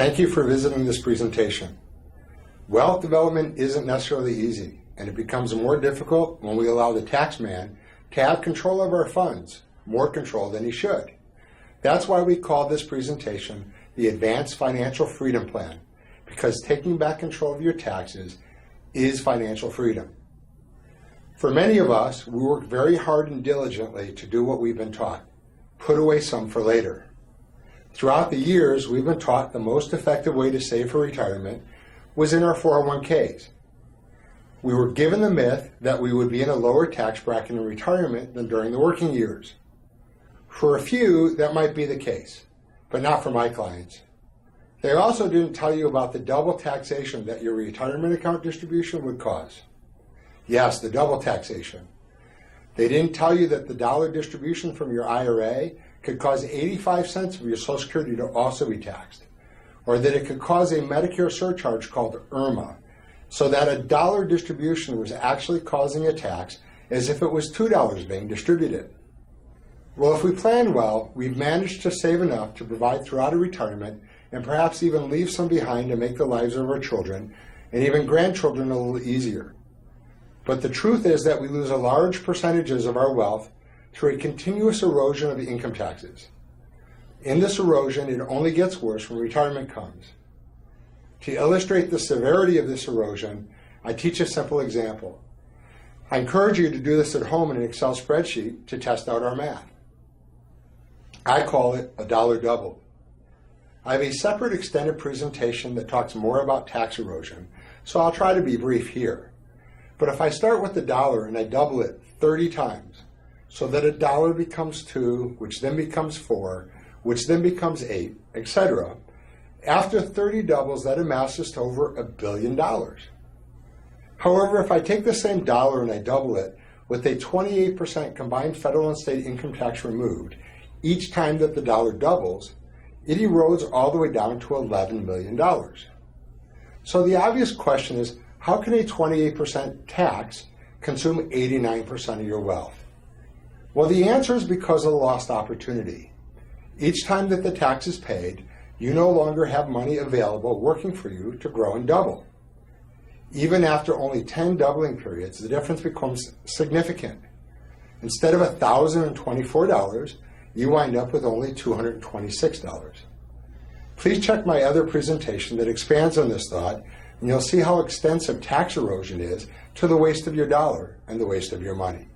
Thank you for visiting this presentation. Wealth development isn't necessarily easy, and it becomes more difficult when we allow the tax man to have control of our funds, more control than he should. That's why we call this presentation the Advanced Financial Freedom Plan, because taking back control of your taxes is financial freedom. For many of us, we work very hard and diligently to do what we've been taught, put away some for later. Throughout the years, we've been taught the most effective way to save for retirement was in our 401ks. We were given the myth that we would be in a lower tax bracket in retirement than during the working years. For a few, that might be the case, but not for my clients. They also didn't tell you about the double taxation that your retirement account distribution would cause. Yes, the double taxation. They didn't tell you that the dollar distribution from your IRA could cause 85 cents of your Social Security to also be taxed, or that it could cause a Medicare surcharge called IRMA, so that a dollar distribution was actually causing a tax as if it was $2 being distributed. Well, if we plan well, we've managed to save enough to provide throughout a retirement and perhaps even leave some behind to make the lives of our children and even grandchildren a little easier. But the truth is that we lose a large percentages of our wealth through a continuous erosion of income taxes. In this erosion, it only gets worse when retirement comes. To illustrate the severity of this erosion, I teach a simple example. I encourage you to do this at home in an Excel spreadsheet to test out our math. I call it a dollar doubled. I have a separate extended presentation that talks more about tax erosion, so I'll try to be brief here. But if I start with the dollar and I double it 30 times, so that a dollar becomes 2, which then becomes 4, which then becomes 8, etc., after 30 doubles, that amounts to over $1 billion. However, if I take the same dollar and I double it with a 28% combined federal and state income tax removed, each time that the dollar doubles, it erodes all the way down to $11 million. So the obvious question is, how can a 28% tax consume 89% of your wealth? Well, the answer is because of the lost opportunity. Each time that the tax is paid, you no longer have money available working for you to grow and double. Even after only 10 doubling periods, the difference becomes significant. Instead of $1,024, you wind up with only $226. Please check my other presentation that expands on this thought, and you'll see how extensive tax erosion is to the waste of your dollar and the waste of your money.